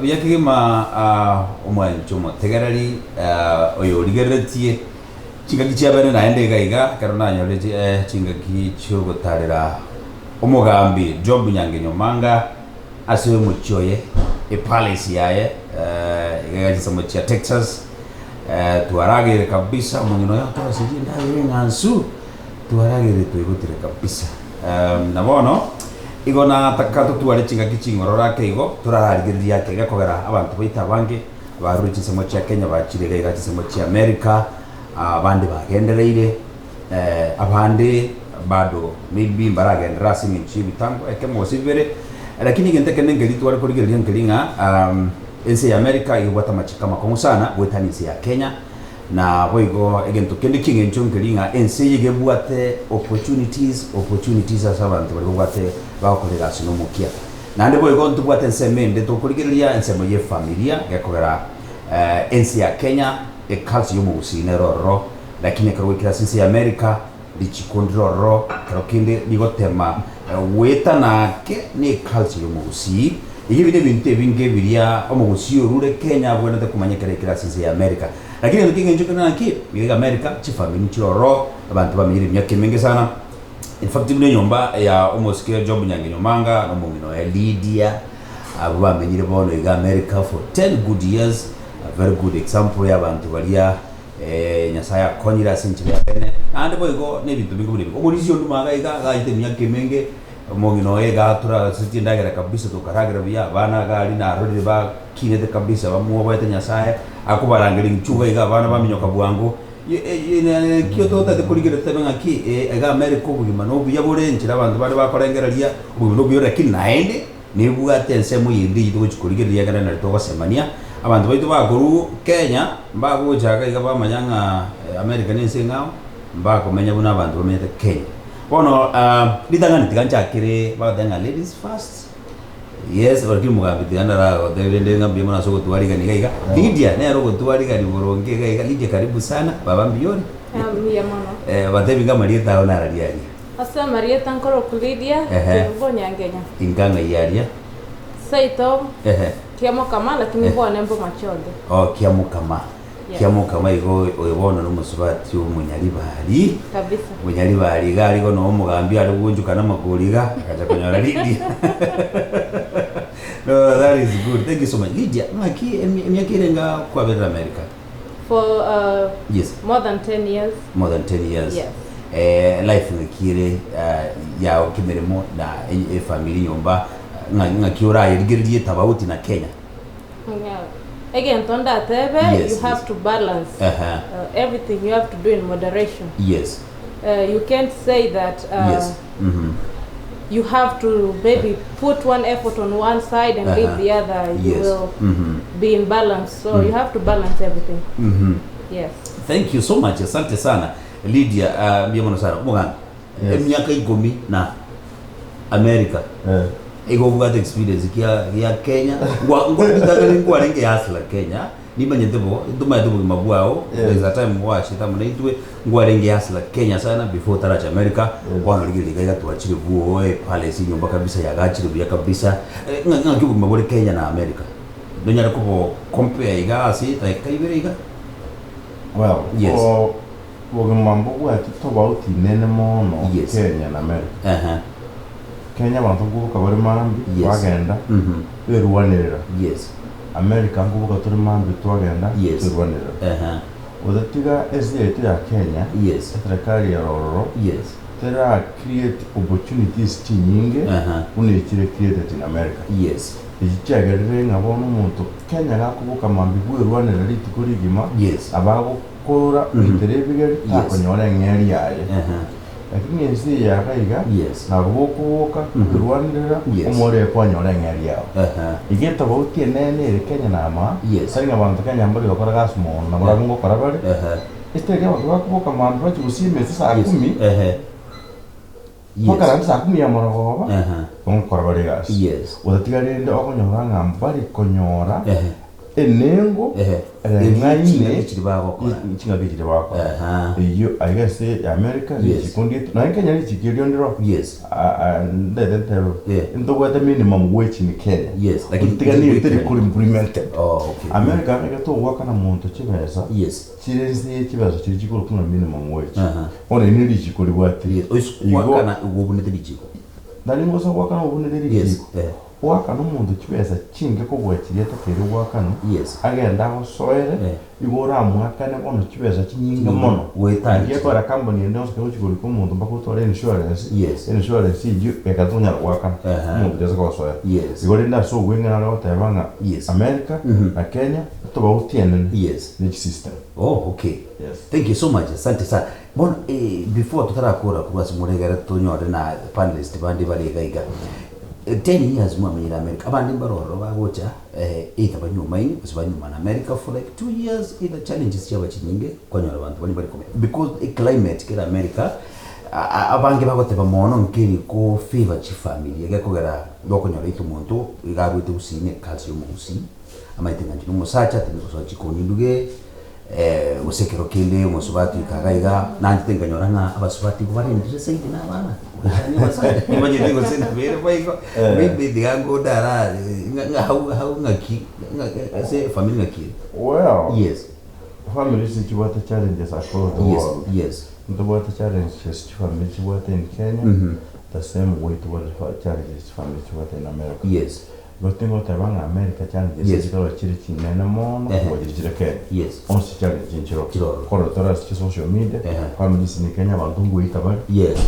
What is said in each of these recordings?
yakigima omwancho motegereri oyo rigeretie chingaki chiabene naende gaiga karona nyorete chingaki chyo gutarira omugambi Job Nyangenyomanga asiwe muchoye palace yaye igaji muchya Texas tuaragire kabisa mungino yato asijinda ngansu tuaragire tuigutire kabisa na bono igona takato tuare chingaki chingorora keigo turarigiriria kega kogera abantu baita bange baruchi semo cha Kenya bachirega igachi semo cha America abandi bagendereire abandi bado maybe mbaragendera sinchi bitango ekemo sivere lakini ngenteke nengeli twari kurigeria ngelinga ensi ya America igwata machika makongo sana gwetani ensi ya Kenya na boigo egento kende kingencho ngelinga ensi yigebwate opportunities asa abantu bari bwate bakorera sinomukia nande boigo ntubwate ensemende tukurigeria ensemo ye familia gekogera ensi ya Kenya ekalsi yomusine roro lakini karwikira ensi ya America lichikondroro karokinde ligotema weta nake ni culture yomugusi igibide binte binge biria omugusi orure Kenya bwene kumanyekera kirasi ya America lakini ndukinge njuka naki biga America chifamini chiroro abantu bamenyire myaka mingi sana in fact ibune nyomba ya omusikia Job Nyangenyomanga no mumino ya Lydia abo bamenyire bono iga America for 10 good years, a very good example ya abantu balia nyasaya konyira sinchire bene ande boygo ne bintu bingo bine omurizio ndumaga iga gaite myaka mingi mongino ega tura sitindagera kabisa tukaragira bya bana gali na rodi ba kinete kabisa bamuwa bwete nyasaya akubarangiri nchuga iga bana baminyoka bwangu kyoto tate kuligera tebenga ki ega America ubugima no buyabore nchira abantu bari bakorengeraria ubugima no buyora kinaende nibuga tensemo yindi yito kuligera kana na to semania abantu baitu bakuru Kenya mbago jaga iga bamanyanga America nisingao mbako menya buna abantu bamenyete Kenya bono lidangani tiganchakire badanga ladies first yes barki mugambi tiandara odende ngambi mona soko tuwariga niga Lydia ne rogo tuwariga ni boronge ga Lydia karibu sana baba mbioni ya mama batebi nga Marieta ona radiani asa Marieta nkoro ku Lydia Nyangenya inganga yaria saito kiamo kama lakini bwana mbo machode kiamo kama kiamo kama igo oyibona no musubati umunyari bari kabisa umunyari bari gali go no mugambi ari gunjuka namaguriga akaja konyora Lydia no that is good, thank you so much Lydia ngaki emyakirenga kwa bera America for yes more than 10 years yes life ngakire ya okimeremo na family nyomba ngakiora yirigiriye tabauti na Kenya again tonda tebe yes, you have to balance everything you have to do in moderation yes you can't say that yes you have to maybe put one effort on one side and leave the other you will be in balance so you have to balance everything yes thank you so much asante sana Lydia mbiamono sana muganga emyaka 10 na America ego bugat experience ya Kenya ngwa renge hasla Kenya nimanyete bo ndumade bo mabwao there's a time washita munaitwe ngwa renge hasla Kenya sana before taracha America bwana ligiri gaga tuachire buo palace nyumba kabisa ya gachire bya kabisa ngaki mabore Kenya na America dunyara ko compare igasi kaibere iga well yes mambo kwa tofauti nene mono Kenya na America Kenya bantu kuvuka bari mambi twagenda beruwanirira yes America kuvuka turi mambi twagenda beruwanirira udatiga SDA ya Kenya yes serikali ya roro yes tera create opportunities nyingi unekire created in America yes ikichagerere ngabona umuntu Kenya gakuvuka mambi beruwanirira litikurigima yes abago kora iterebigari takonyora ngeri yaye lakini ensi ya kaiga na rubuka kurwanira umore kwanyora ngari yao igeta bauti nene Kenya na ma saringa abantu Kenya mbali bakora gasmo na barango karabare este abantu bakubuka mambo cyusime saa 10 bakara saa 10 ya moroba karabare gas udatigarinde okonyora ngambari konyora enengo ngaine chiribagokora chingabikiribagokora iyo I guess America chikundi na Kenya ni chikilio ndiro ndete ndogwata minimum wage in Kenya lakini tigani tiri kuri implemented America America to waka na muntu chibesa chirenzi chibazo chikuru kuna minimum wage ona ni lichikuri bwati waka na ubunete lichiko ndani ngosa waka na ubunete lichiko waka n'umuntu kibeza kinge ko gwakiriye takiri waka no agenda aho soere igora mwaka ne bono kibeza kinyinga mono wetangiye kora company ndio sikoro kigori ko umuntu bakutwara insurance iju ekatunya waka umuntu jeza ko soere igori nda so gwenga na rota yabanga America na Kenya to ba utienen ni system thank you so much asante sana bon before tutarakora kurwasi muregera tonyore na panelist bandi bari gaiga 10 years mwamira America abandi mbaroro bagocha either banyuma ini basibanyuma na America for like 2 years ina challenges cyaba kinyinge kwanyora abantu bani bari komeye because a climate kera America abange bagote bamono nkiri ko favor chi family yagakogera lokonyora itu muntu igagwite usine calcium usi amaitenga njino musacha tinzo chikoni nduge usekero kile musubati kagaiga nanjitenga nyorana abasubati bari ndise saidi na bana ni basaya imanye dingo sina bere baiko bibi digango dara how ngaki say family ngaki family is what the challenges across the world what the challenges family what in Kenya the same way to what the challenges family what in America Gotingo tabanga America challenges kalo chiri chinena mono kwa chiri Kenya onsi challenge nchiro koro tora social media families in Kenya bandungu itabara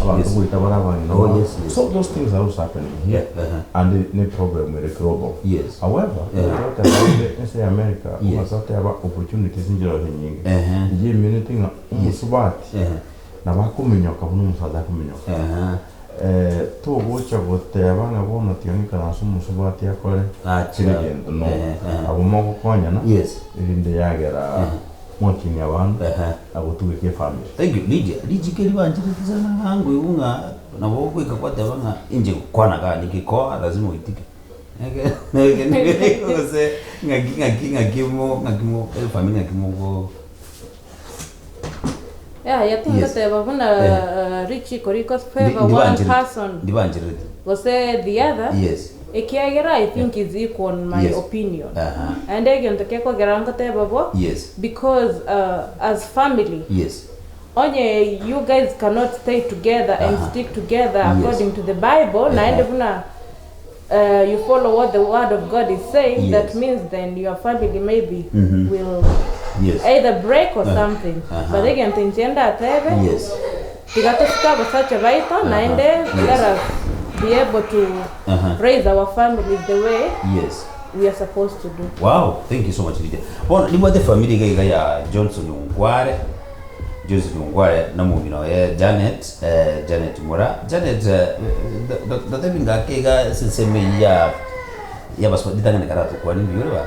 bandungu itabara abana so those things are also happening here and the problem with the global however what about say America umasate aba opportunities nchiro nyingi je minute nga umusubati na bakuminyoka bunu musada kuminyoka to gocha gote abana bona tionika na sumu subati yakore chirigendo no abumo gukonya na irinde yagera mokinyi abantu abutuge family thank you Lydia keli banjiriza na hangu yunga na bogo ikakwata abana inje kwana ga nikiko lazima uitike nege kose ngakimo family ngakimo go I think that babuna Richie Koriko's favor one person was the other. Ekiagera I think is equal in my opinion. And again the keko geranga te babo. Because as family. Onye you guys cannot stay together and stick together according to the Bible. Na you follow what the word of God is saying. That means then your family maybe will either break or something. But again, tinjenda atebe. Tigatoka basacha baito naende let us be able to raise our families the way we are supposed to do. Wow, thank you so much, Lydia. Bon, ni mwate family ga ya Johnson Ungware na mubi no Janet Mura. Janet da binga kega siseme ya baswadita ngana karatu kwa nini yule ba?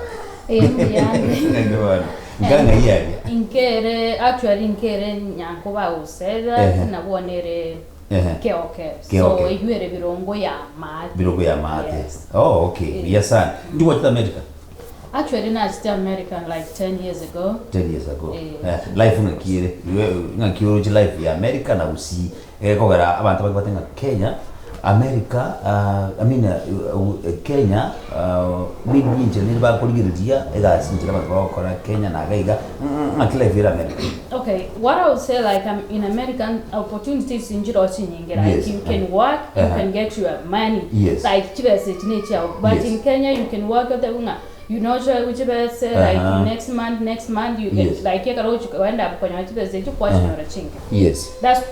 Nganga yari inkere nyankuba usera nabonere keoke so igwere birongo ya mate yes sana ndi what America actually na just American like 10 years ago life ngakire life ya America na usi kogera abantu batenga Kenya America Kenya maybe inje ni ba kuligiridia ega sinjira ba kora Kenya na gaiga akile vira America. Okay, what I would say like in American opportunities injira nyingi like you can work, you can get your money like chibese nature but in Kenya you can work at the you know which best like next month you get like you can end up kwenye chibese you question your chinga.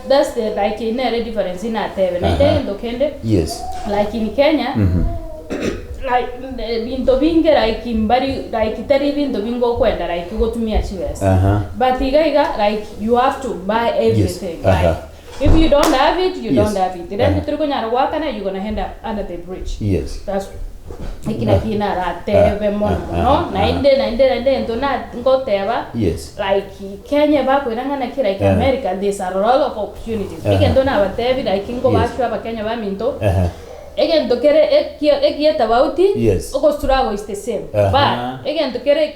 That's the like in a difference in a tebe na ndo kende like in Kenya like binto binge like imbari like tari binto bingo kwenda like gotumia chibese but iga like you have to buy everything like if you don't have it you don't have it then turiko nyara wakana you're going to end up under the bridge that's ikina ratebe mono nainde ntona ngoteba like Kenya bako irangana kira like America there's a lot of opportunities ikendona abatebi like ngo bashwa abakenya baminto again tokere ekieta bauti Yes. oko struggle is the same but again tokere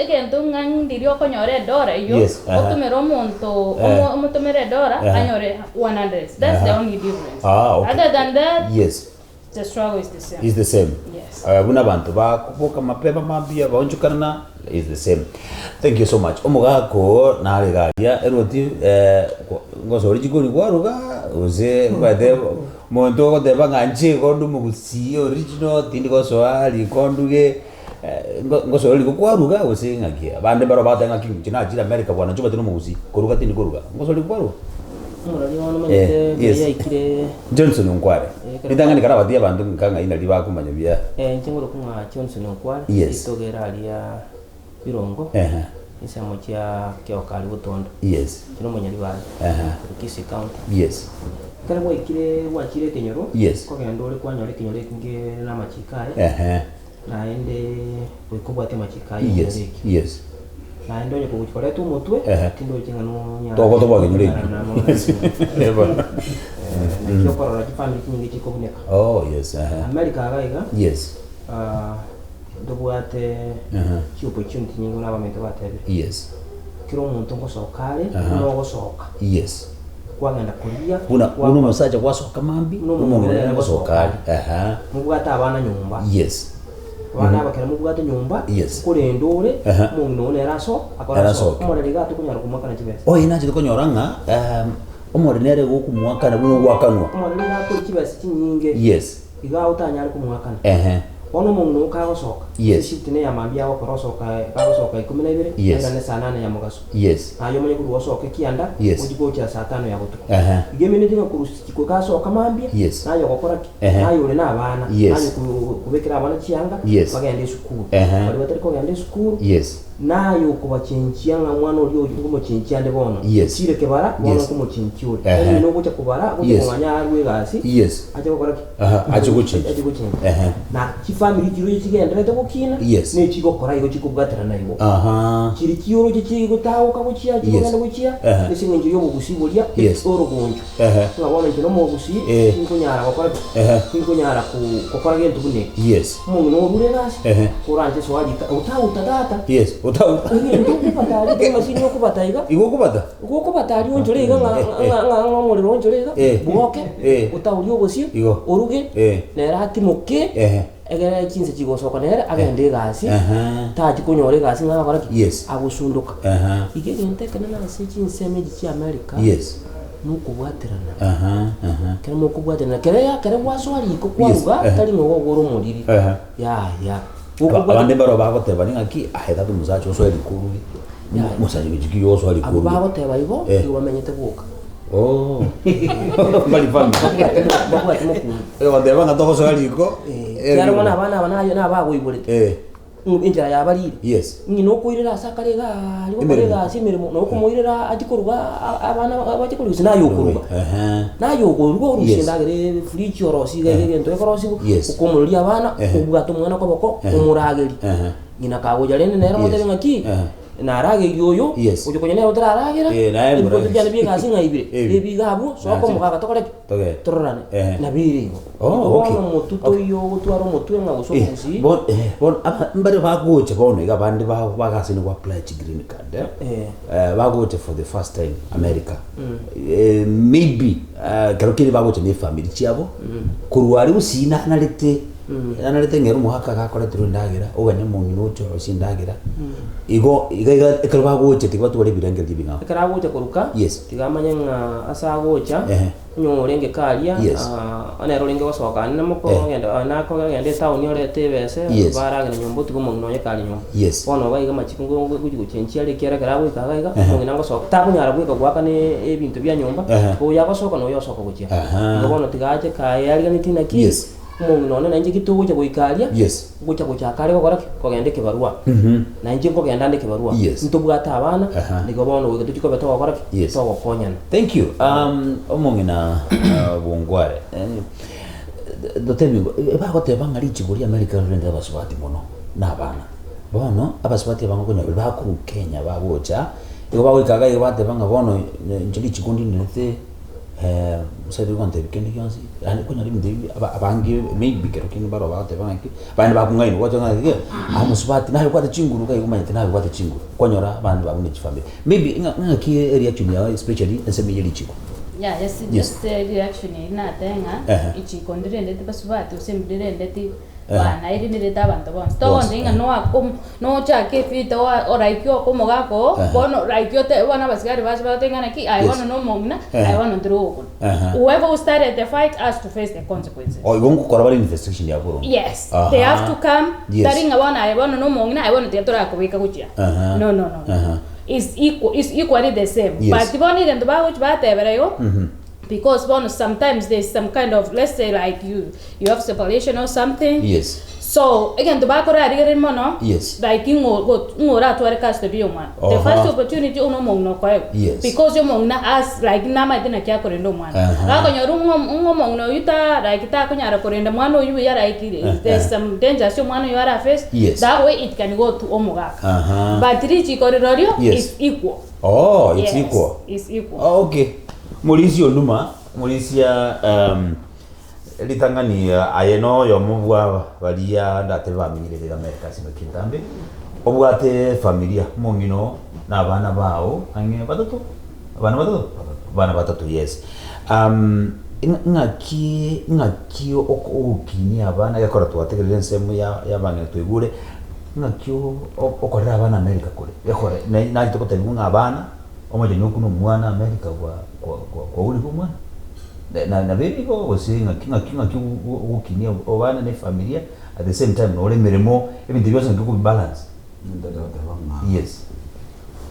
again to ngang ndirio konyore dora yo otumero monto omutomere dora anyore 100. That's the only difference. Okay. Other than that, yes, the struggle is the same. Is the same. Yes. Buna bantu bakuboka mapema mambia baonjukana is the same. Thank you so much. Omugako na regalia eroti ngosori jikoni kwaruga uze bade monto ko deba nganje kondu mugusi original tindi ko soali konduge ngosori ko kwaruga uze ngakia bande baro bata ngaki china jira America bwana chuba tino mugusi koruga tindi koruga ngosori kwaruga murali wana manyete ya ikire Johnson Nkware nitangani kara batia bantu nkanga ina liba kumanya bia nchingoro kumwa Johnson Nkware itogera alia birongo isamo kya okali butondo kino manya libali Kisi County kare bo ikire wakire kenyoro ko gendole kwanyore kenyore kinge na machikae naende wikobwate machikae naende onye kugukore tu mutwe tindo kingano nya toko to bagire nakyo korora kifamily kingi kikobuneka America agaiga ndobwate opportunity nyingi n'abamete batebire kiro omuntu ngosokare no gosoka kwagenda kulia uno musacha kwasoka mambi n'umongere ngosokare mubwata abana nyumba wana bakera mubwata nyumba kurendore umuntu none raso akora so umureri gato kunyara kumwaka na kibese inaje konyoranga umureri gokumwaka na buno gwakanwa umureri gato kibese kinyinge iga utanyara kumwaka ono mungu ukagosoka shitine ya mambia wako rosoka kagosoka 12 enda ne saa 8 ya mugaso ayo mwenye kurusoka kianda ujigo cha saa 5 ya butuku igeme ne tinga kurusiko kasoka mambia nayo gokora nayo ule na abana nayo kubekera abana kianga bagende sukuru bali batari ko gende sukuru nayo kubachenchia nga mwana uli ngo chenchia nde bono sire kebara bono ko chenchiure no gucha kubara kumanya arwe gasi aje gokora aje gucha na family kiro yikigenderete gukina ne kigokora igo kikubwatira nayo kiri kiro kigutahuka gukia kigenda gukia nisinge ngiyo mugusibulia orogonjo ngabona kino mugusi kunyara gokora kunyara gukora gento bune mungu no bure gasi kuranje swali utauta utauta mashini yo kubataiga igokubata ari onjorega nga ngomuriro onjorega buoke utauri obosio oruge nera hatimuke egere kinse kigosoka nera agende gasi taji kunyore gasi nga bakora agusunduka igegente kana na kinse meji ki America nukubwatirana kera mukubwatirana kera waswali ko kwaruga tari ngo goro muriri ya abande baro bagoteba ningaki aheda tumuzacho so elikuru musaje bijiki yo so elikuru bagoteba ibo bamenyete buka bali fami bateba ngatoho so eliko yaro mwana abana na bagoiborete injira ya bari ngino kuirira sakarega alibokorega simirimo no kumuirira atikuruga abana abatikuruga nayo kuruga nayo kuruga urusindagere fridge orosi gento ekorosi ukomurira abana ubwato mwana koboko umurageri ngina kagoja rene nera motebe ngaki narage yoyo ujo konyene utararagira ibo tujana biga singa ibire ebigabu soko mukaga tokore tororane nabiri mututo yo utwaro mutwe nga usokusi bon mbare bagoche bono iga bandi bagasini kwa apply green card bagoche for the first time America maybe karokiri bagoche ne family chiabo kurwari usina narete analete ngero muhaka gakora turundagira uganye mu minuto osindagira igo ekaba goche tikwa tuwale birenge dibinga ekara goche kuruka tigamanya nga asa gocha nyorenge kalia ana rolenge wasoka namoko ngenda anako ngende town yorete bese baragene nyombo tuko nonye kali nyombo ono bayiga machikungo guchenchia lekera karawe kagaiga ngina ngosoka takunyara bweka gwaka ne ebintu bya nyomba ko yagosoka no yosoka guchia ngobono tigaje kaya yali nitina kiss umuntu none nanje gitugo cyo guikalia gucha guchakare gukora kogende barua nanje ko genda ndeke barua ntubwata abana ndigobono wege tuko beto gukora to gukonyana. Thank you. Omongina bungware dotemingo bagote bangari chiguri America rende basubati mono nabana bono abasubati bango konya bakuru Kenya bagocha igo bagikaga igo bate banga bono njiri chikundi ndete musaidu kwante bikendi kyansi yani ko nyari ndi abangi maybe kero kin baro ba te banki bana ba kungai no wacho ngaki amusubati nayo kwata chinguru kai kumanya nayo kwata chinguru konyora bantu ba mune chifambe maybe ngaki reaction ya especially nseme yeli chiko yeah just reaction ina tenga ichi kondire ndete basubati usembire ndete bana iri ni leta abantu bonse to ndinga no akum no cha ke fito oraikyo komo gako bono raikyo te wana basigari basi tenga na ki I want no mongna I want to draw whoever who started the fight has to face the consequences igongo koraba investigation ya boro yes they have to come taringa wana I want no mongna I want to tora ko wika kuchia no is equally the same but boni ndo ba uchi ba tebera yo because sometimes there's some kind of, let's say like you have separation or something. Yes. So again, the back mono. Yes. Like you go to a custody man. The first opportunity uno mong no kwa. Yes. Because you mong na as like na ma dina kya korendo man. Ako nyo mong no yuta like ta kunya korendo mano you ya like there's some danger so mano you are face. Yes. That way it can go to omogaka. But richi koridorio is equal. Oh, it's equal. It's equal. Oh, okay. Mulisia Luma, Mulisia litangania ayeno yo mubwa balia ndate bamingire America sino kintambe obwate familia mongino na bana bao ange bana batatu yes ngaki okukini abana yakora twategerere nsemu ya bana twigure ngaki okorera abana America kule yakora na tokotebunga abana omoje nyokuno mwana America kwa uli mwana na baby go was saying ngaki ukinia obana ne familia at the same time no le meremo ebintu byose ngiko balance ndada banga yes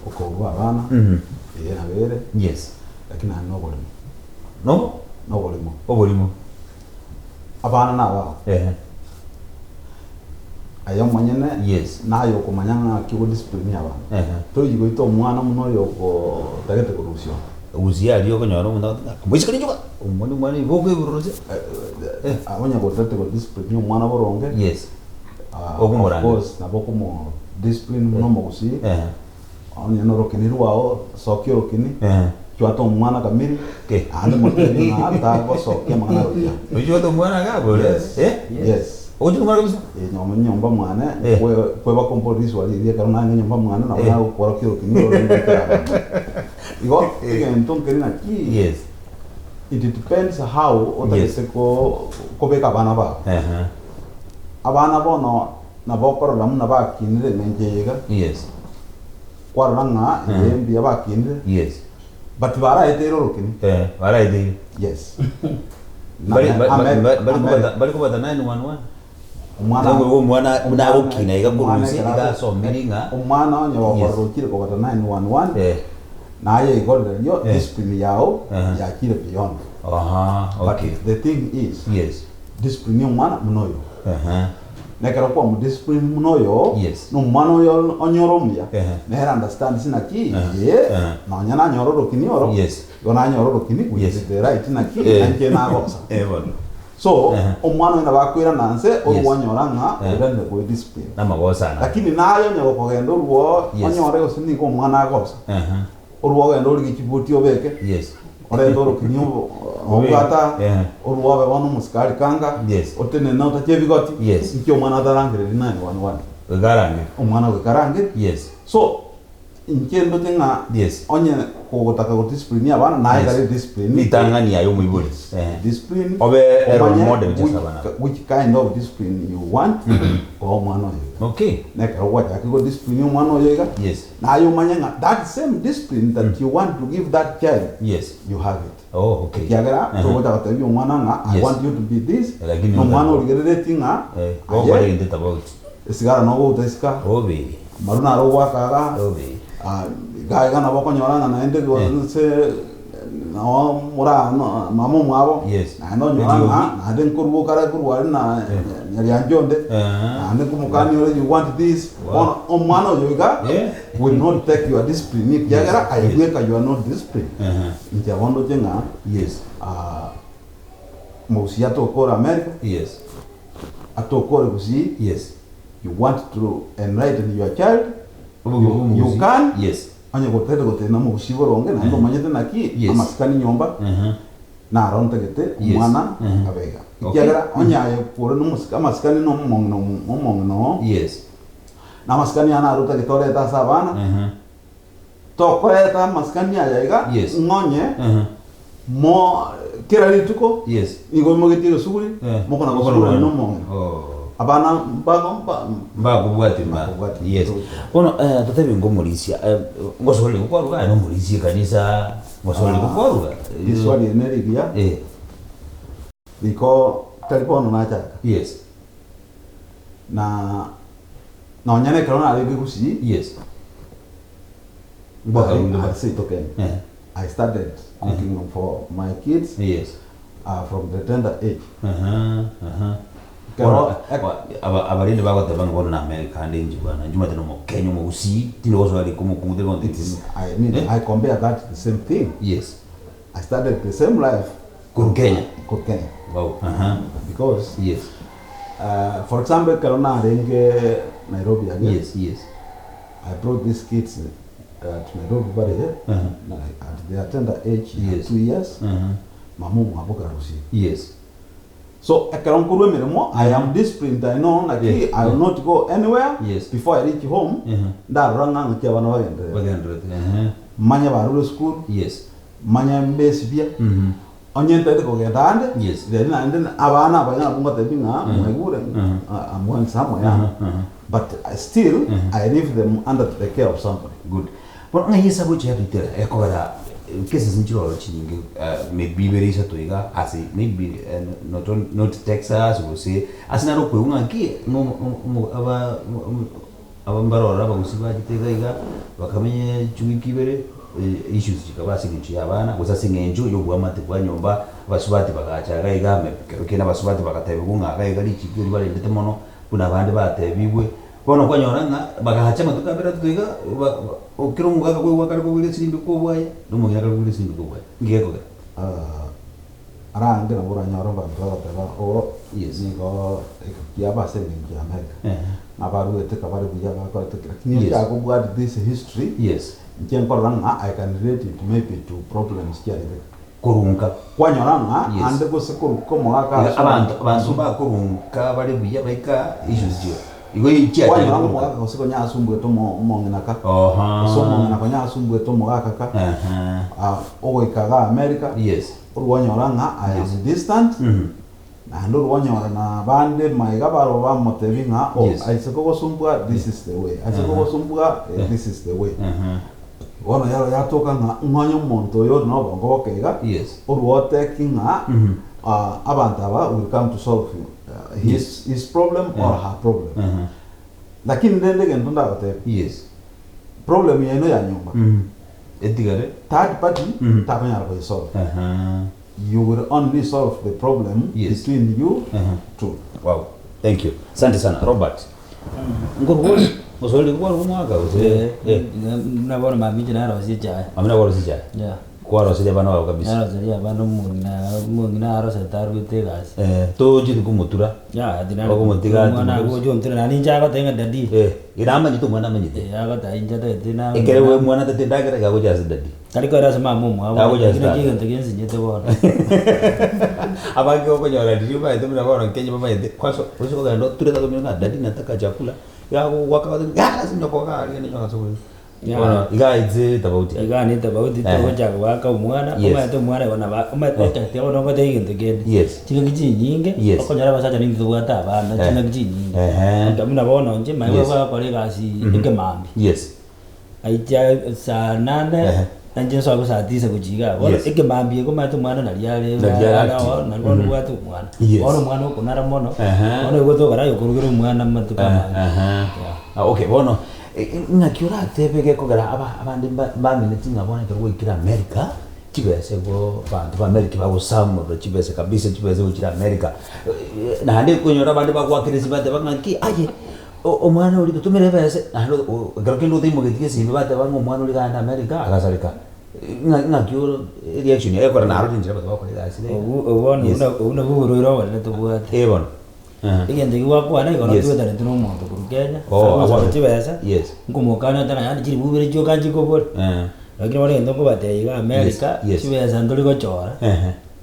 uko abana yena bere yes lakini no bolimo abana na ba ayo manyene yes nayo kumanyanga kigo discipline abana to yigo ito mwana muno yoko tagete korusio uzia aliyo konyoro munda mwisi kali joka umoni bogwe buruze abanya ko tagete ko discipline mwana boronge yes of course na boko mo discipline no mo kusi anya no rokini ruao sokyo rokini chwato mwana kamili ande mo teni na ata ko sokya mwana roja ujo to mwana gabo yes ojo mwana kabisa nyomba mwana kwe ba kompolisi wali karona nyomba mwana na wana ukora kiro kiniro igo entonces kerina ki yes it depends how otese ko beka bana ba abana bono na bokoro lamu na ba kinire menjega yes kwaranga yembi ba kinire yes but bara etero rokini bara etero yes bali ko bata 911 umwana una ukina igakuruzi igaso mininga umwana onye wakorokire ko bata 911 naye igorera yo discipline yao yakire beyond okay but the thing is yes discipline umwana munoyo nekera kwa mu discipline munoyo no mwana yo onyoromya nehera understand sina ki na nyana nyororo kinioro yona nyororo kini the right na ki anke na gosa so omwana ina bakwira nanse orwanyoranga urende ko discipline na magosa na lakini nayo nyoko kogendo ruo onyore osini ko mwana agosa orwo gendo uri kibuti obeke ore ndoro kinyo obata orwo be wanu muskari kanga otene na utache bigoti nkyo mwana darangire 911 garange omwana we garange so inkendo tenga onye ko taka ko discipline abana naye gari discipline itangania yo muiburi discipline obe role model just abana which kind of discipline you want ko mwana yo okay neka wacha ko discipline mwana yo na yo manyanga that same discipline that you want to give that child you have it okay kiagara to wacha ko yo mwana nga I want you to be this no mwana urigere tinga go bare inte about esigara no go teska obe maruna ro wakaga obe gaiga na boko nyoranga na ende go se na mura no mamo mwabo na ndo nyoranga na den kurbu kara kurwari na nyari anjonde na ande kumukani ore you want this on mano yoga will not take your discipline if yagara ayeka you are not disciplined ntia wondo jenga mosia to kora America atokore kusi you want to enlighten your child you can anya gotete na mubushiboro nge nando manyete naki amasikani nyomba na ronte gete mwana abega ikiagera onyaye pore numusika maskani no mongno yes na maskani ana ruta gitore ta sabana tokoreta maskani ayaiga ngonye mo kera lituko yes igo mogitiro suguri moko na gosuguri no mongno abana mbago bwati yes ono tatabi ngomulisia ngosole ukwaruga no mulisia kanisa ngosole ukwaruga iswali eneribia biko telefono na chaka yes na onyane krona ali bigusi yes I say token I started cooking for my kids yes from the tender age abarinde bagoteba ngo na America ndinji bwana njuma teno mo Kenya mo usi tino wazo ali como kumute ngo titi I mean I compare that the same thing yes I started the same life ku Kenya wow because yes for example Karona renge Nairobi again yes I brought these kids at Nairobi at their tender age 2 years mamu abuka rusi yes so I am disciplined. I know like I will not go anywhere before I reach home. Ndaranga nkia wana wagende. Manya baru school. Yes. Manya mbesi bia. Onyente ko gedande. Yes. Then abana abanya bunga tebinga mwegure amwan samwa ya. But still I leave them under the care of somebody. Good. But ngayisa buche yabitera ekogara cases nchiro chinyingi maybe very satoiga as maybe not Texas or say asina ro kweunga ki no aba mbarora bagusiba gitega iga bakamenye chugikibere issues chikabasi nchi abana gusase ngenjo yo bwamate kwa nyomba basubati bagachaga iga mepikero basubati bagatebugunga ga iga lichikiri bali ndete mono kuna bandi batebibwe bono kwa nyoranga bagahacha matukabera tuiga okirunga ka kwe wakari ko wile simbi ko bwaye no ngira ka wile simbi ko bwaye ngeko ara ngira bora nyoro ba taba o yes ko ya ba se ngi America abaru ete ka baru ya ba ko ete ni ya ko bwa this history yes njen ko ranga I can relate it maybe to problems kia de kurunga kwa nyoranga ande ko se ko mo aka abantu ba kurunga bari buya baika issues dio igo ikia kwa nyoranga ko se ko nya asumbu to mo ngina ka so mo ngina ko nya asumbu to mo aka ka o ikaga America yes urwanyoranga I am distant na ndo urwanyora na bande maiga baro ba motevinga aiseko gosumbwa this is the way aiseko gosumbwa this is the way ono yaro yatoka nga umwanya umuntu yo no bongo kega urwote kinga abantu aba will come to solve his problem or her problem lakini ndende gendo ndagote problem yeno ya nyumba edigare third party tapanya ro solve you will only solve the problem between you two. Wow, thank you. Asante sana Robert. Ngorwoli musoli kwa rumwaga uze na bona mabije na rosi cha amina kwa rosi cha kwa rosi ya bana wao kabisa rosi ya bana mungina rosi taru tegas to jitu kumutura dina ko kumutiga mwana go jo mtira nani jaga tenga dadi irama jitu mwana manyite yaga ta inja ta dina ekerewe mwana tete dagira ga goja dadi kali ko rasa mamu mwa kina kiga tegenzi nyete bona abaki ko nyora ndiba ito mna bona kenye baba ite kwaso usiko ga ndo tureta ko mna dadi nataka chakula yako wakati lazima kwa gari ni nyoka sokoni iga ize tabauti iga ni tabauti to jaga waka umwana kuma to mwana wana ba kuma to te ono ko te ngende gende chika kiji nyinge okonyara basacha ningi to bata bana china kiji nyinge ndamuna bona nje mai wa kore gasi ike mambi aija sanane anje so ko satisa kujiga wala ike mambi ko mato mwana na liale na ngono watu mwana ono mwana ko nara mono ono go to karayo kurugiro mwana matu kama okay bono ngakiura tebege ko gara abandi bamene tinga bona ko ikira America kibese go bantu ba America ba gosamu ro kibese kabisa kibese ukira America na hande ko nyora bandi ba kwakirisi bate banganki aye o mwana uri tumere bese na ndo garuke ndo timo getiye sibe bate bango mwana uri kana America agasalika ngakiura reaction ya ko na aro tinjira bate ba ko ida sile una buhuru ro wala to bwate ebon igende gwa kwa na igora tuwe tano muntu ku Kenya aba tibesa ngumukana tana yani chiri bubere cyo kanji ko bol lakini wale ndo ko bate iga America tibesa ndoli ko chora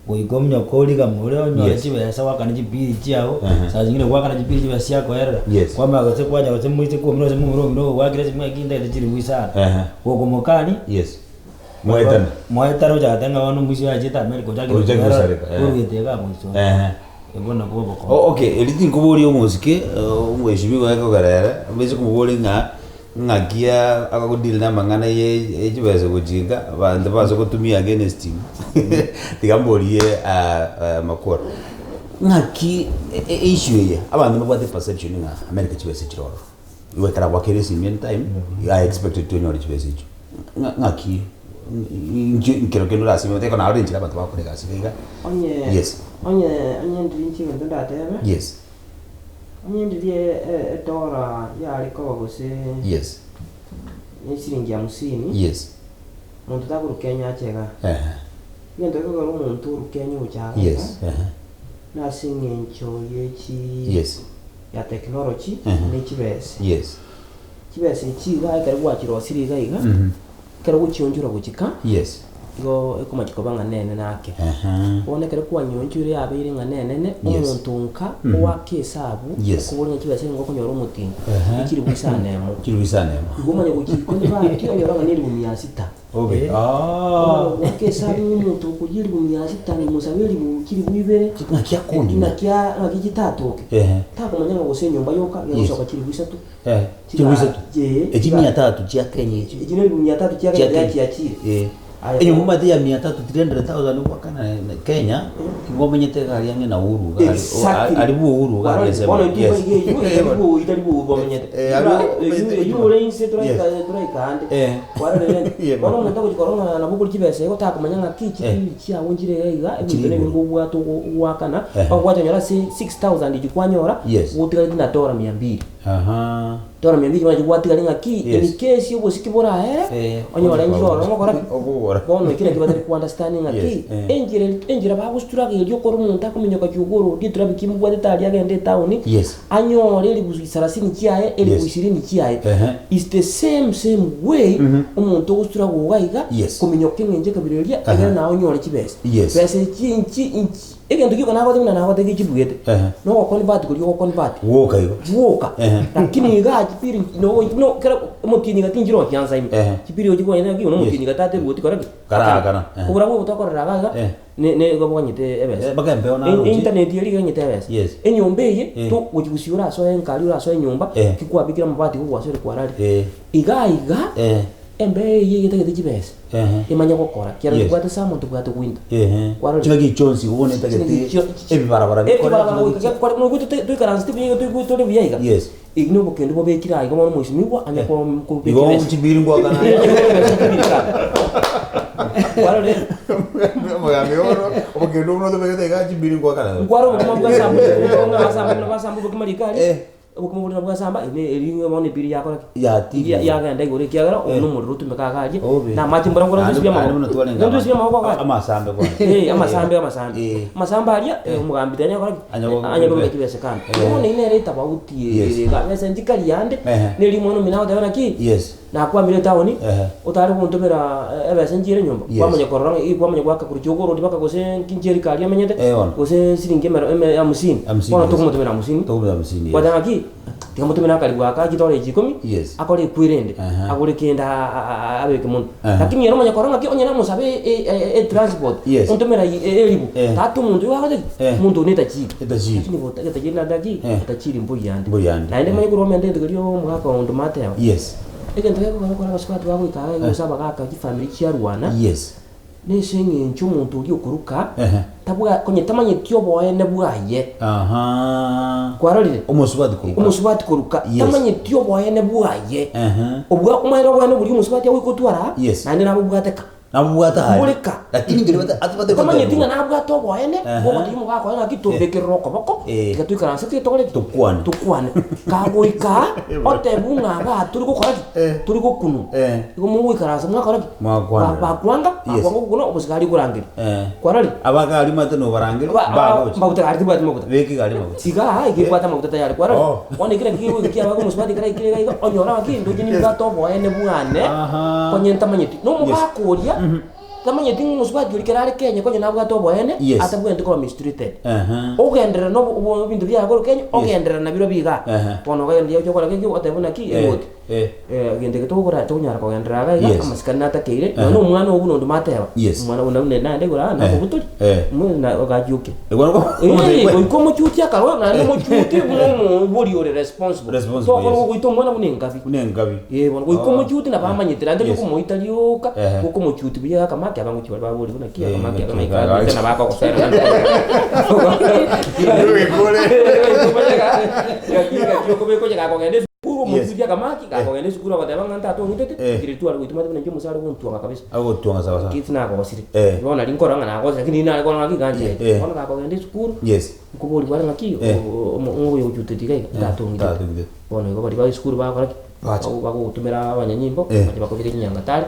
goikomnya koliga mure onyo chibesa wakana chipiri chiao saa zingine wakana chipiri chibesa yako era kwamba gote kwanya gote mwite kwa mno mno wakira chimwe kinda chiri wisara gogo mokani moetano ja tanga wano mwisho ya jeta America jage urugitega mwisho ebona kubo okay eliti nkuburi omuzike umweshimi wako garara mbese kumuburi ngakia akakudili na mangana ye chibese kujinga abantu bazo kutumia against him tigamborie makoro ngaki issue ye abantu no bate perception nga America chibese chiroro iwe kara wakere simian time I expected to know chibese icho ngaki nkero keno la simian teko na orange abantu bakore gasi vega onye ndinchi ngendo ndatebe onye ndiye dora yali ko gose ni siringi 50 muntu takuru Kenya achega ngendo ko garo muntu ru Kenya uchaga na singencho yechi ya technology ni chibese chibese chiga kare gwachiro siriga iga kare guchionjura guchika go ekomachiko banga nene nake one kare kwa nyonjure yabeire nga nene umuntu nka wakesabu kubunya kibase ngo konyora umutinga ikiri bwisane gumanya gukiko ni bati onyora niri bumyasita wakesabu umuntu kugiri bumyasita ni musabiri bukiri bwibere nakia kundi nakia ngigitatoke takomanya ngo gose nyumba yoka yosha kwa kiri bwisatu ejimi ya 3 chia Kenya ejimi ya 3 chia Kenya kiachire enyo mumati ya 300,000 kwa kana Kenya ngomenyete gari yange na uhuru alibu uhuru gari sema alibu italibu ngomenyete yule inse turaika ande wala muntu kujikorona na bukuri kibese ko takumanya ngakichi kya wonjire yiga ebitene ngubu ato wakana bakwata nyora 6000 ijikwanyora utika na dola 200 dola 200 majikwata ngaki in case yobo sikibora onyora njoro ngokora kono kile kibatari ku understanding ati enjira ba gustura iyo ko rumuntu akumenyoka cyugoro diturabi kimubwa detali agende town anyore iri busarasini kiyaye iri bushirini kiyaye is the same way umuntu gustura gugaiga kumenyoka ngenje kabiririya aga nawo nyore kibese bese kinchi egento kiko nabo dimina nabo tege kibugete no ko convert kuri ko convert woka lakini ga kipiri no kera mutini gatinjiro kyanza imi kipiri ojiko ina gi no mutini gatate buti kora kana kubura ko utakora raga ne go bonyite ebese bagembe ona internet yali ganyite ebese enyombe to ujigusiura so enkali ura so enyumba kikwa bikira mabati ko wasere kwarari iga embe yegete kibese imanya gukora kira kwata samo tubwate kwinda chiba gichonsi ubone tagete ebibarabara kwa mu gutu tuikaranze tibinga tuikuto biyaga igno bokendo bobekira igo mo mushimibwa anya ko kubekira igo chibiri ngwa kana warale moyame oro bokendo no tobekete ga chibiri ngwa kana kwaro mo sambu bokimarikari obukumubulira bwasamba eringa mone biri yakora ya ganda igore kiagara ono mururu tumekagaje na machimbora ngora ndusibya mawo amasambe masamba aria umugambitanya kora anya ko kibese kana ono ine reta bautie ga mesa ndikali yande neri mono minawo tabana ki na kwa mire tawoni utari kuntumira ebese njire nyumba kwamanya korora kwamanya kwaka kurujogoro ndibaka gose kinjeri kali amenyete gose siringe ya musini kono tukumutumira musini wadaki tikamutumira kali bwaka gitore 10 akore kwirende akore kenda abeke mun lakini yero manya korora ki onyana musabe transport untumira elibu tatu mundu yakade mundu neta chi lakini bota tajina dagi tachiri mbuyande na ende manya kuroma ndende kaliyo mukaka undu mateo egento ko baskwatu bako ikaga gusaba kaka ki family cyarwana nesenge ncho muntu uri okuruka tabwa konye tamanye tyobo ene bwaye kwarorire umusubati kuruka tamanye tyobo ene bwaye obwa kumwero bwana buri umusubati yawe kotwara nande nabo bwateka bulika lakini ngiri atubate ko manye tinga nabwa to bwene ngo ndi mu gako nga kitobekero koboko gatwikara nsete tokole tukwane kabulika otebunga ba turi gukora turi gukunu ngo mu wikara samwa kora bakwanga kuno obusigari kurangira kwarari abagari mate no barangira baguta arti bati maguta beki gari maguta siga iki kwata maguta tayari kwarari wone kire kiwe kiya bago musbati kire kire onyora ki ndo jini ba to bwene bwane konye ntamanye no mu gakoria tamanye tingu musubati ulikerare Kenya konye nabwa to boene atabwende ko mistreated ogendera no bintu bya ko Kenya ogendera na biro biga pono ga ndiye cyo kola ke otebona ki emoti gende ke to gora to nyara ko gendera ga amasikana takeire no mwana obuno ndo mateba mwana una na ndegora na butuli mwana ogajuke ko mo chuti akaro na no mo chuti mo bori ore responsible so ko ito mwana bunengavi bono ko mo chuti na bamanyitira ndiri ko mo italioka ko mo chuti biya kama kya bangu chwa babori kuna kia kama kya kama ikara tena bako kusera ya ko jaga ko ngende sukuru muzibia kama kika ko ngende sukuru akataba nganta to ngitete spiritual ko itumata nje musaro ko mtuanga kabisa ago tuanga sawa sawa kitina ko basiri bona linkora ngana ko lakini na ko ngaki ganje bona ko ngende sukuru ko bori bari ngaki ngo yo chutete kai tato ngitete bona ko bari ba sukuru ba ko bako tumira abanyanyimbo bako biri nyangatari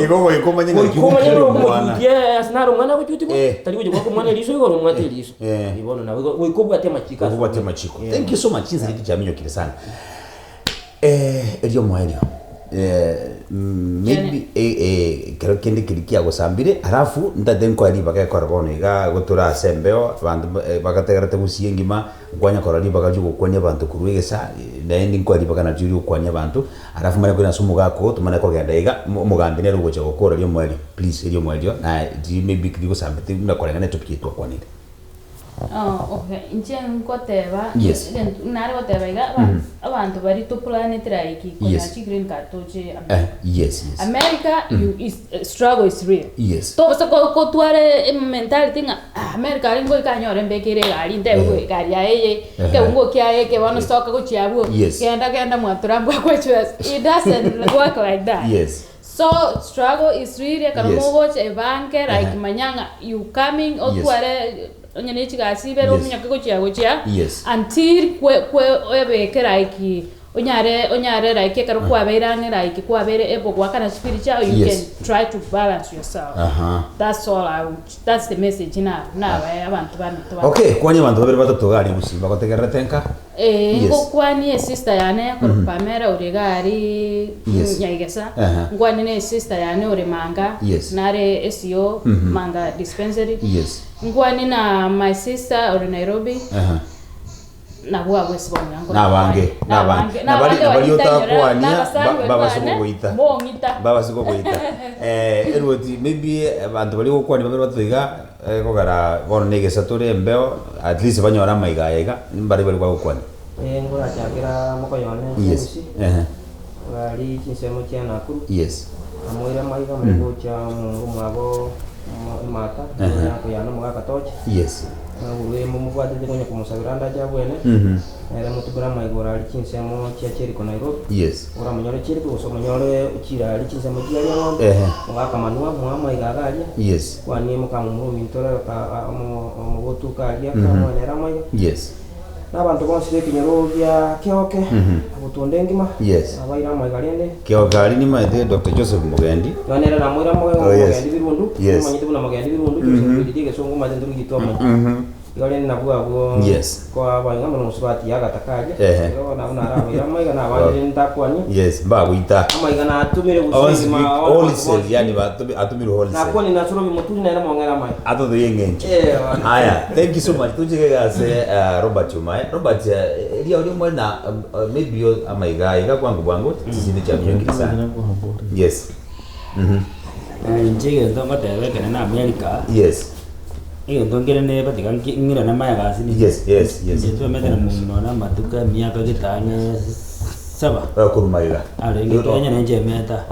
iko ikomanye ngikimwana asnaro mwana kuchutibo tali kuje kwa mwana liso iko mwana liso ibona na iko bwate machika thank you so much nzali kijaminyo kile sana elio mwaelio maybe kero kende kilikia gusambire halafu ndaden kwa riba ka korbono iga gutura sembeo bantu bagategerete gusiengima kwanya korali bagajugo kwanya bantu kuruigesa na ending kwa riba kana juri kwanya bantu halafu mara kuna sumu gako tumana ko genda iga mugambe ne rugoje gukora lyo mweli please elio mwelio na maybe kili gusambite ndakoranga ne topikitwa kwanire okay inchen koteba nare koteba iga abantu bari to planet like kuna green card toje America struggle is real to basta ko tuare mentality nga America ringo ikanyore mbekere gari ndego gari yaye ke ungo kiaye ke bano stoka ko chiabu kenda mwaturambwa kwa chwes it doesn't work like that so struggle is real kana mogo che banke like manyanga you coming or tuare onyene chigasi bero munyaka ko chia until kwe ebeke like onyare like karo kwa beirane like kwa bere ebo kwa kana spiritual you can try to balance yourself that's all that's the message na abantu bantu okay kwani abantu babere batatu gari musimba kotegeretenka ngo kwani sister yane ko pamera urigari nyaigesa ngwani ne sister yane ure manga nare SEO manga dispensary ngwani na my sister uri Nairobi na bwa wesi bomu yango na bange utakwanya baba siko goita erwoti maybe abantu bali gokwani babere batuiga kogara bono negesa tore mbeo at least banyora maigaiga bari bali gokwani ngora chakira moko yone ngari kinsemo kya nakuru amoira maiga mego cha mwabo mata yako yana mwaka toche uwe mumubwate ngonya kumusabiranda jabwene era mutubura maigora ali kinsemo kya cheri ko Nairobi ora munyore cheri ko so munyore ukira ali kinsemo kya ngombe mwaka manua mwa maigaga ali kwani mukamu mintora ka mu botuka ali kama era maiga n'abantu bose kinyoro bya kyoke abutonde ngima abaira maigarende kyoke ali ni maide Dr. Joseph Mugendi yanera na mwira Mugendi birundu manyite buna Mugendi birundu Joseph Bidige songo mazendo gitoma yole na bwabo kwa abanga mu musubati yagatakaje na ara maiga na abandi ndakwani babuita amaiga na atumire busima wholesale yani atumire wholesale na kwani na soro bimutuni na mwongera mai ato the yengenje haya thank you so much tujige gase Robert Chumai Robert ria uri mwana maybe yo amaiga iga kwangu bwangu tizindi cha byongera sana njige ndo matebe kana na America iyo ndongere ne batika ngira na maya gasi ni yetu metana muno na matuka miaka gitane saba kurumaira arenge Kenya nje meta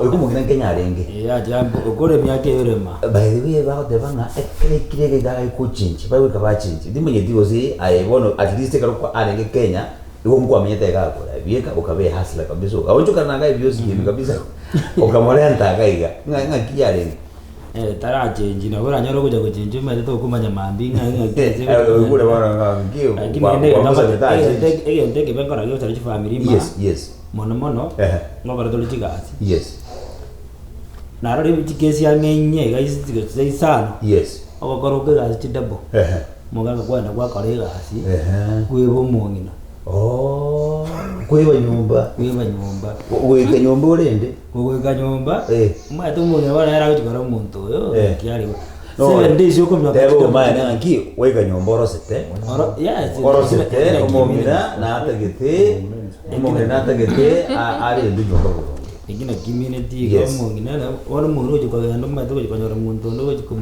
iko mugina Kenya arenge jambo ukore miaka yorema by the way ba de banga ekire ga ko change ba wika ba change ndimenye diwozi ayibono at least karo ko arenge Kenya iko mko amenyete ga ko bieka ukabe hasla kabisa awonjuka nanga ibyosi kabisa ukamolea ntagaiga nga kiyarenge tara change na bora nyoro kuja kuchinja mede to kumanya mambi ngakeze ule bora ngio iyo ndege bengora yo tari family ma mono ngobara to ligasi naro ri bikesi ya ngenye gaisi tse sana ogokoroke gasi tidabo mugaga kwenda kwa kore gasi kwebo mongina Kuiba nyumba. Uweka nyumba urende. Uweka nyumba. Mwa tumunye bana era kuchikora umuntu yo kiali. 7 days yuko mna. Tebo maana anki weka nyumba orosete. Orosete omomira na atagete. Omomira na atagete ari ndujumba. Ingine community kama ngina na wana mungu jikwa ndo matu jikwa muntu ndo jikwa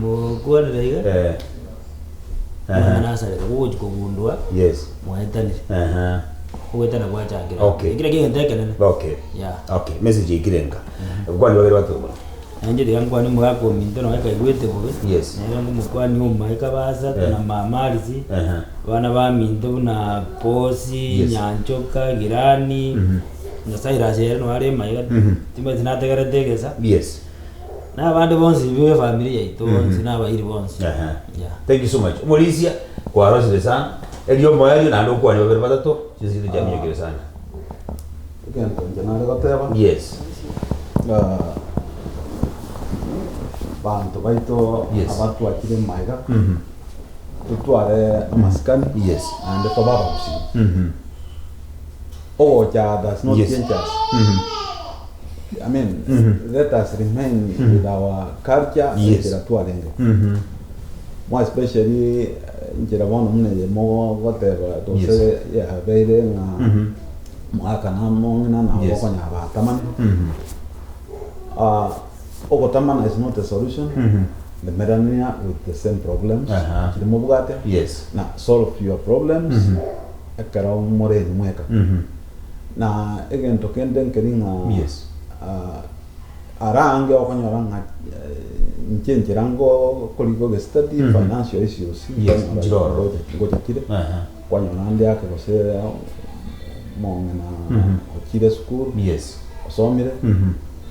kwa ndaiga. Na sare ko jikwa mundwa. Yes. Mwaitani. Kuwetana kwa changira. Okay. Ingine ngenteke nene. Okay. Yeah. Okay. Message ikirenga. Kwani wale watu. Anje de yangu ani mwako minto na kaigwete bobe. Yes. Yangu mukwani umma ikabasa na mamalizi. Bana ba minto na posi nyanchoka girani. Nasaira jere no are maiga. Timba tinategera tegesa. Yes. Na bandu bonsi biwe familia ito bonsi na bairi bonsi. Yeah. Thank you so much. Umulisia kwa rosi de sana. Elio moyo na ndo kwa niwe batato. Sisi ndio jamii yake sana. Kento njana ko teba. Yes. Bantu baito abatu akire maiga. Tutware amaskani. Yes. And to baba usi. Oh, yeah, that's not change us. I mean, let us remain with our culture. Yes. More especially njira bono mune mo whatever to say yeah beire na mwaka na mongina na wokonya ba tamani. Okotamana is not a solution. The Medania with the same problems. Yes. Now solve your problems. Ekara more mweka. Na again tokende nkeringa. Yes. Arange okonyora nchenjerango koliko study financial issues. Yes. Njiro. Ngojakire. Kwanyora ndi yake kose mongena okire school. Yes. Osomire.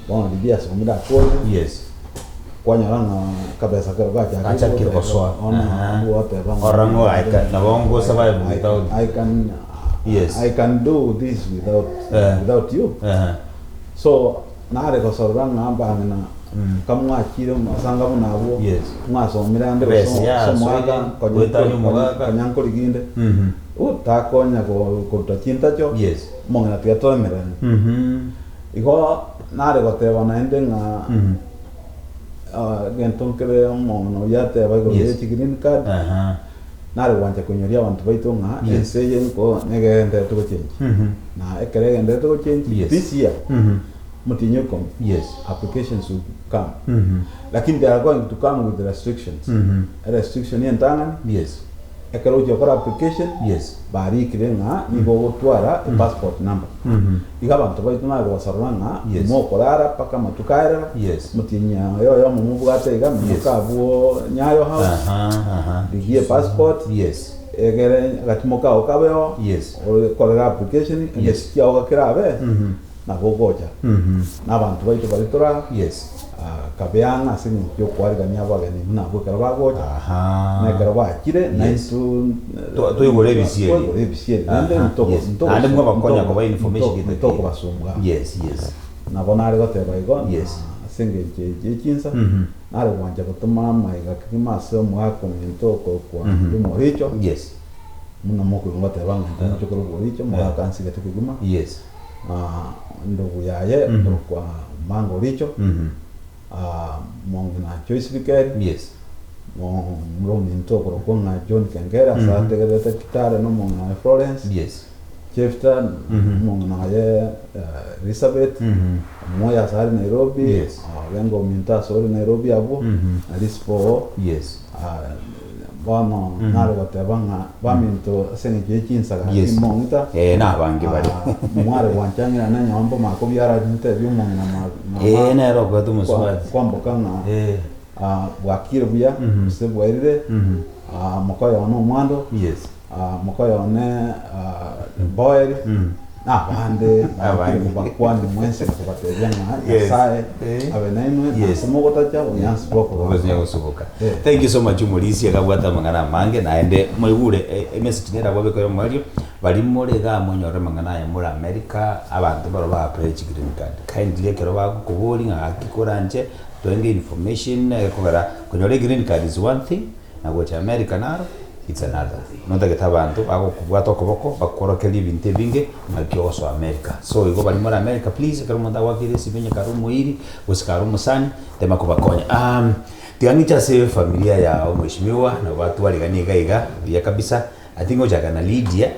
Bona bibia somira kole. Yes. Kwanyora na kabesa karoga acha kiroswa. Ona whatever. Orango na bongo survive without. I can do this without you. So nare ko soranga ambana kamwa akire masanga munabo mwasomira ande somwaga konyanko liginde utakonya ko takinta cho mongena tiatomera iko nare ko teba naende nga genton kere mono yate ba ko green card nare wanja kunyoria abantu baito nga enseye ko negende to change na ekere gende to change this year mutinyo kom applications will come lakini they are going to come with restrictions a restriction yentanga ekere ujo for application bari kirenga nibo gutwara passport number igaba abantu baito na go saranga mo kolara paka matukaira mutinya yo mu bugate ga mukabuo nyayo ha digie passport egere gatimoka okabeo kolera application ngesikia okakirabe na gogoja na abantu baito balitora kabeanga sinyo yo kwariganya bagani na bukara bagoja na karaba kire na into to igore bisieri ande ntoko ande mwa bakonya ko ba information gite ntoko basumga na bonare goteba igo singe je kinsa nare wanja gutuma maiga kimaso mwako ntoko kwa ndimo hicho muna moko ngoteba nganda chokoro hicho mwaka ansige tukiguma ndugu yaye kwa mango richo mongina choice vikeri mrongi ntoko kwa John Kengera sa tegete kitare no mongina Florence Chefta mongina ye Elizabeth moya sari Nairobi wengo minta sori Nairobi abo alispo bano nare batebanga baminto senje kinsaga imongita na bangi bari mware wanchanga na nyambo makobyara nte byumongina ma na ro kwa tumuswa kwamboka na bwakire buya se bwairire mokoyo no mwando mokoyo ne boyeri na bande bakwandi mwense kubatejanga sai abenainwe semogota cha onyansi boko baznya gusubuka. Thank you so much Umulisia kabwata mangana mange naende moigure message nera babeko mwario bali more ga monyore mangana ya muri America abantu baro ba apply green card kindly kero ba kuburi nga akikoranje toenge information kugara kunyore green card is one thing na go to America naro it's another nota getabantu bagokubwata okoboko bakorokeri ibintu binge makioso America so igo bali muri America please karo munda wakire sibenye karo muiri usikaro musani tema kubakonya tiangicha se familia ya mheshimiwa na watu waligani gaiga ya kabisa I think ojaga na Lydia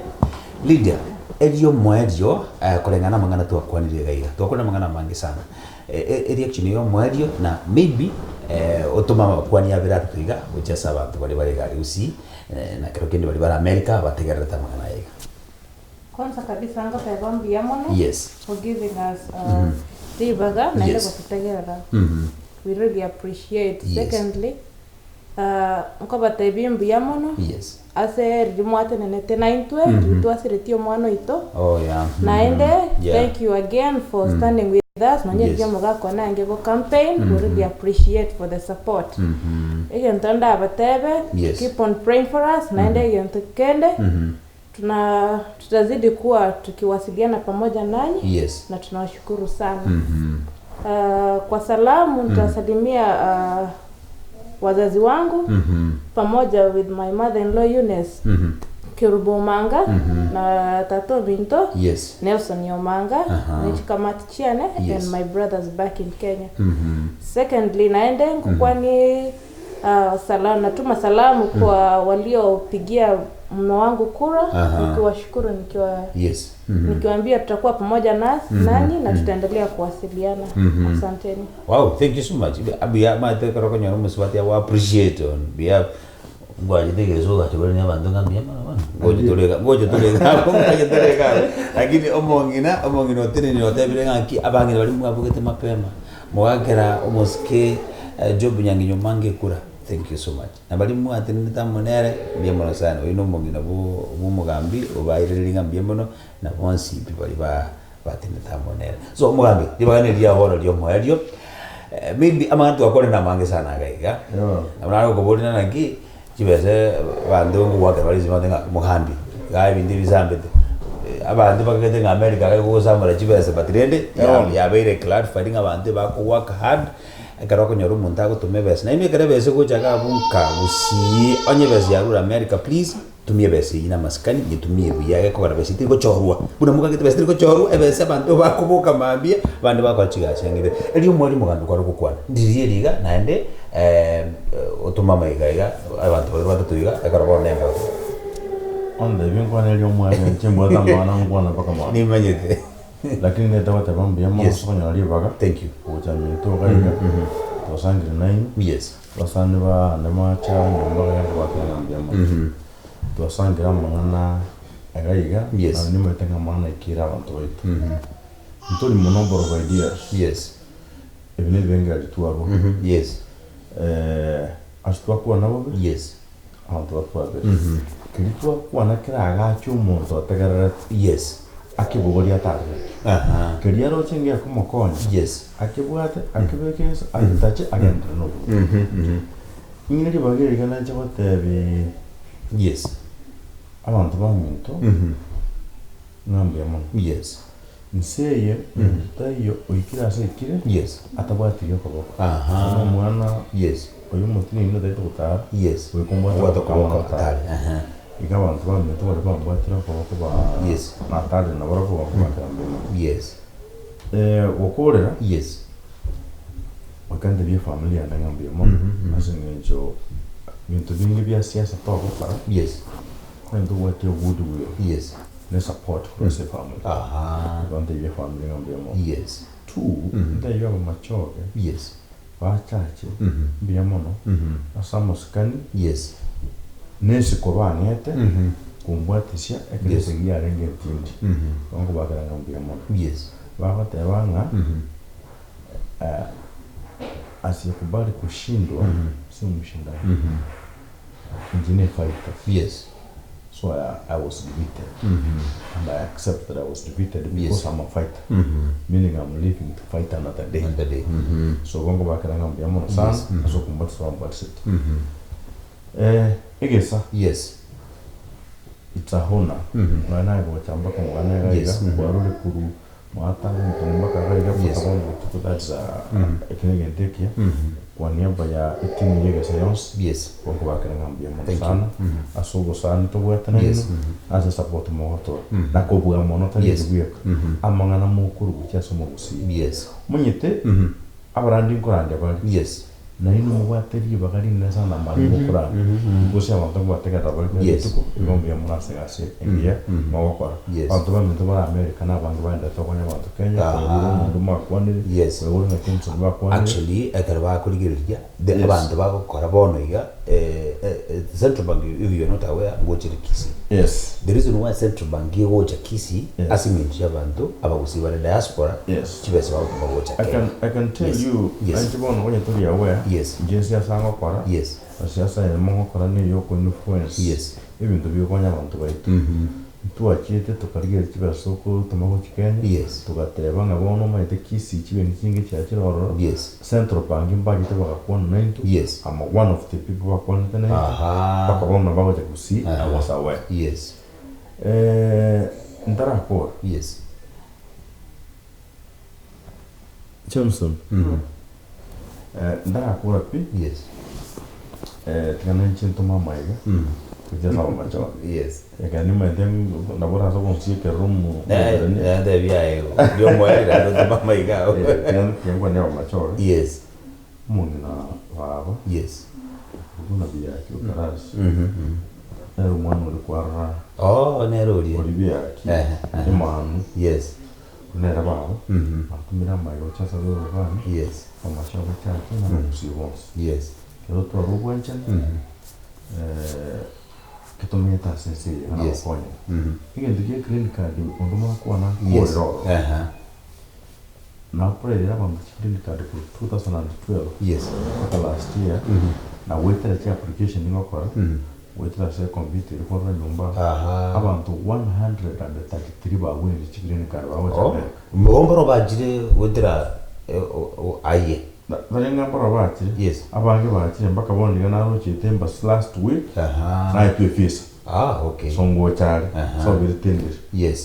elio mwedio kolengana mangana tu akwanire gaiga tukona mangana mangi sana reaction yo mwedio na maybe otoma kwani ya biratu tuiga ucha abantu bali gari usi na kero kende bali America bategerera tamana yega kwanza kabisa anga pebambi yamono yes for giving us tibaga na ile kutegerera we really appreciate secondly nko batebimbi yamono yes ase rimwate nenete naintwe tuasiretio mwana ito naende thank you again for standing with us manye ryo gako nange go campaign we really appreciate for the support again tanda batebe keep on praying for us naende again tukende tutazidi kuwa tukiwasiliana pamoja nanyi na tunawashukuru sana kwa salamu nitasalimia wazazi wangu pamoja with my mother-in-law Eunice Kirubo Manga na tato Binto Nelson Yomanga Nichikamati Chiane and my brothers back in Kenya. Secondly naende kwani natuma salamu kwa waliopigia mume wangu kura nikiwashukuru nikiwaambia tutakuwa pamoja nanyi na tutaendelea kuwasiliana. Asanteni. Wow, thank you so much. Abia mate karoko nyono muswati wa appreciate on bia ngoje tegezo gatibole n'abantu ngambia mana ngoje tolega lakini omongina otene ni otebire ngaki abangi bali mwabugete mapema mwagera omoske job nyanginyo mange kura. Thank you so much. Na bali mu atene tamonere biemono sana ino mongina bu mugambi obairiringa biemono na bonsi people batene tamonere so mugambi dibagane dia horo dio moerio maybe amantu akore na mange sana gaiga amara ko bolina nagi kibese bandu wake bali zimandenga mugambi gai bindi bizambete abantu bagende nga America ga go samara kibese batirende ya beire clad fighting abantu ba ko work hard karoko nyoru muntago tumebese na ime kare bese ko jaga bunka busi onye bese ya rura America please tumie bese ina maskani gitumie biyage ko bara bese tiko chorwa buna muka gite bese tiko chorwa ebese abantu bakubuka mambia bandi bakwachiga cyangire eri umwari mugambi kwa rukukwana ndiriye riga naende otuma maiga abantu batatuiga akarabo nemba onda binkwana eri umwari nchimbo tamana ngwana paka mwana ni manyete lakini netawa tabambi yamo sonya ribaga thank you uchami to gaiga to sangire nine basane ba namacha nyumba ya bakana yamo to sangira mangana agaiga ni metenga mana ikira abantu wetu ntoli monomboro of ideas ebine benga tuaro astwa kwa nabo abantu batwabe kilitwa kwa nakira agacho umuntu ategarara akibugoria target keria rochengia kumokonya akibwate akibekesa akitache agenda no ingiri bagere kana chabatebi abantu baminto ngambia mo nseye tayo oikira sekire atabwati yo koboko mwana oyo mutini no daito uta we komwa wata kwa tari ikawa abantu baminto bari bambwatira koboko ba na tari na baro ko bakambe wokorera wakande bia familia na ngambia mo asengejo bintu bingi bia siasa toko para ndo wate goodwill ne support for the family bante bia family ngambia mo two nda yo machoke ba chache bia mono asamos kan nesi kobanete kumbwatisha ekesegia renge tindi ngo bakara ngambia mo bakate banga asiyekubali kushindwa si mshindani engineer fighter so I was defeated and I accept that I was defeated because I'm a fighter meaning I'm living to fight another day so gongo bakara ngambia mo sana so kumbatsa wambatsit egesa it's a honor na go chamba ko ngana ga kwarule kuru mwata mtu mpaka kaida kwa that's kile gentekia kwa niaba ya timu ya Science kwa kubakirangambia mu sana asugo sana to wetana as a support moto na kubwa mono tani kubiya amangana mukuru cyasomo gusi munyite abarandi kurande bali na ino mugwateri bagari neza na mari mukura gusia abantu bateka tabali tuko ngombe ya murase gase india mawakora abantu bamuntu bara America na bantu banda tokonya abantu Kenya kwa mundu makwani wewe na kimso bakwani actually akarwa kuligirya de abantu bakora bono iga Central Bank if you are not aware ngochire Kisi the reason why Central Bank ngocha Kisi asiminja abantu abagusibara diaspora chibese bagocha I can tell you antibono ngonya tuli aware jinsi ya sanga kwara asiasa ya mongo kwara ni yoko influence ibintu byokonya abantu baitu tuachite tukarigera kibasoko tumaho Kenya tugateba ngabono maite Kisi kibe nikinge cyakiroro Central Bank imbaje tebakakona nento ama one of the people bakona tena bakabona bagoje kusi awasawe ndarakora Johnson ndarakora pi tikana nchinto mama iga kujana macho yakani madem nabora so konsi ke room de via yo muere ndo mama iga yangu ni macho munina baba kuna bia kiukaras nero mwana ulikwara nero uli olivia ki imanu nera baba atumira mayo chasa do bana amacho batatu na musibons kero to rubwancha kitometa sensi ana konya ndiye clinic card unduma kwa na koro na pray ya mama clinic card ku 2012 mpaka last year na wetera cha application ningo kwa wetera se computer kwa nyumba abantu 133 ba wini clinic card ba wetera mbombo bajire wetera aye Valenga para bati abange bati mpaka bondiga naro chitemba last week na ipfisa okay songo chari so biri tendere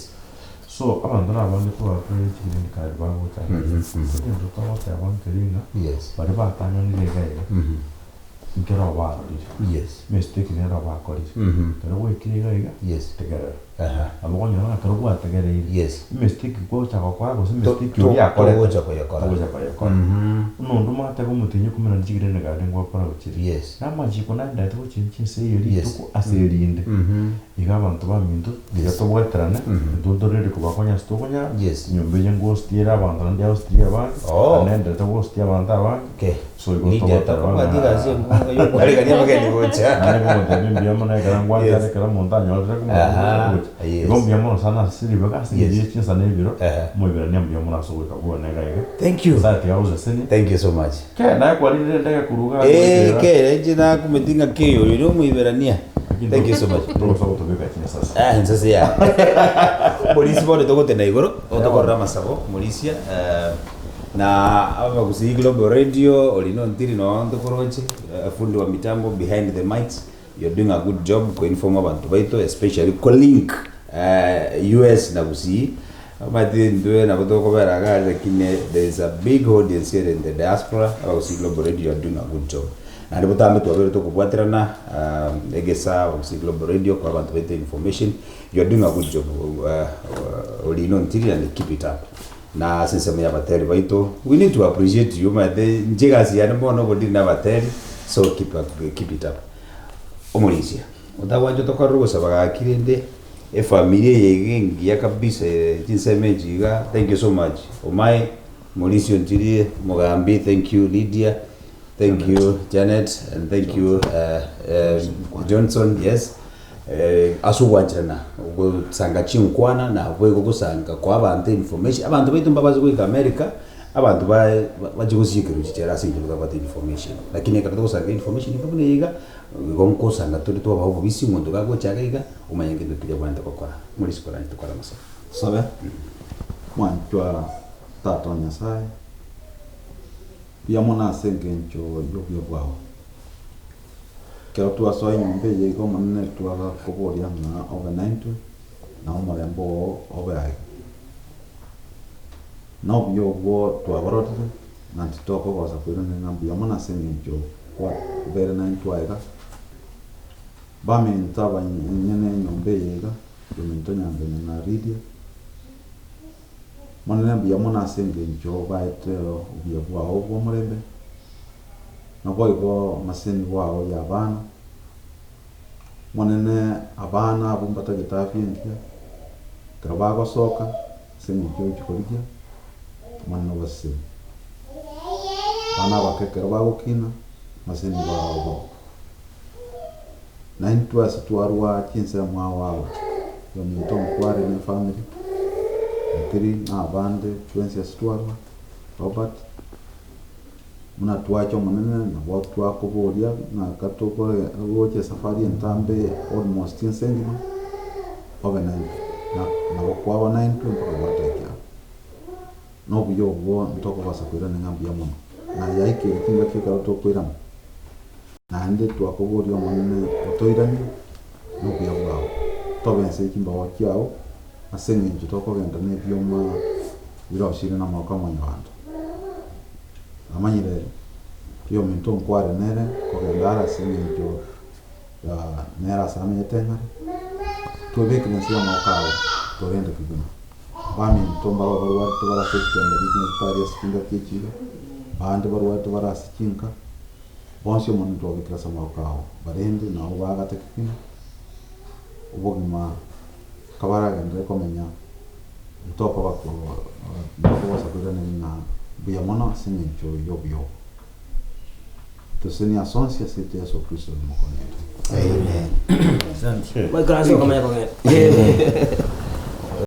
so abantu nabandi ko bakwiye chikinini kali bango chari ndo tawata abantu linga bari batanya ni lega nkera wabari mistake ni era bakori pero we kiriga iga tegera abonya na karo kwa tegera mistake ko chako kwa ko mistake yo ya kore ko chako ya kore no nduma ta ko mutinye kumena njigire ga ndengwa para uchiri na maji ko nanda to chinchi se yori tuko aserinde iga abantu bamindu diga to bwetrana ndondorere ko bakonya stokonya nyombe yengo stiera abantu ndi Austria ba anenda to gostia abantu ba so igo to bwetrana yo kwari gani mageni gocha ani ko de mbia mana garangwa ya kala montaña otra como ngombe yamo sana siri bakasi ndiye chinsa nebiro mo ibira nyambia mona so ka bona ga thank you that ya uza sini thank you so much na kwa nini ndaka kuruga ke jina kumetinga keyo yo mo iberania thank you so much pro so to beka chinsa sasa sasa ya polisi bode to gotena igoro otokorra masabo polisia na aba kusi Global Radio olino ntiri no ndokoroche fundi wa mitambo behind the mics you're doing a good job ko inform abantu baito especially ko link US na kusi abati ndoe na kutoko beraga lakini there is a big audience here in the diaspora aba kusi Global Radio you're doing a good job na ndipo tambe tuwabere to kubwaterana egesa kusi Global Radio kwa abantu baito information you're doing a good job olino ntiri and keep it up na sensema ya bateri baito we need to appreciate you my njega siana mbono bodi na bateri so keep it up omulisia odawajo tokarugo sabaga kirende familia yegengi ya kabisa jinsemejiga thank you so much omai Mauricio Ntirie Mogambi thank you Lydia thank you Janet and thank you Johnson asuwajana ugusanga chinkwana na bwego gusanga kwa abantu information abantu baitu mbabazi ku America abantu bajigusikiru chichera sinjira kwa information lakini kada gusanga information ibone yiga gonko sanga turi to baho bisi mundu gago chagaiga umanyenge ndukije kwanda kokora muri sikora ntukora masa sabe mwanjwa tato Nyasaye yamona sengencho yobyo bwao kero tu asoi nyumbe yego manne tu ala koboria na overnight na omarembo oberai no bio go twabarotire na ntitoko gosa kwira ng'ambu ya mona seminjo kwa bere na ntwaiga bami ntaba nyene nyombe yega yominto nyambe na ridia mona bia mona seminjo baite ubia bwao bwo murembe na boigo maseni wao ya bana monene abana abumbata gitafintia trabago soka seminjo chikolikia manno wasi bana bakekera bagukina maseni wao na intwa situarwa kinsa mwa wao yo minto mkware ne family kiri na bande twensi situarwa Robert muna tuacho manene na watu wako bodia na katoko wote safari ntambe almost insengima overnight na wakwa na into mpaka watakia no biyo bo ntoko basakwira ngambia muno na yaike kinga kika to kwira na ande twako bodia manene otoirani no biyo bwao to bense kimba wakiao asengi njitoko genda ne byoma biro shire na mwaka mwanyanda amanyire yo minto nkware nere kokendara seminjo ya nera sametenga tobeke nsia makao torende kiguna bami ntomba barwa tubara sekenda bikini tari singa kichiro bande barwa tubara sikinka bonsyo mun to bikira sama makao barende na ubaga tekina ubogima kabara gende komenya ntoko bako bako sakudane na buya mona seminjo yobyo tuseni asonsi asite Yesu Kristo ni mkono wetu. Amen. Asante. Kwa gracia kama yako.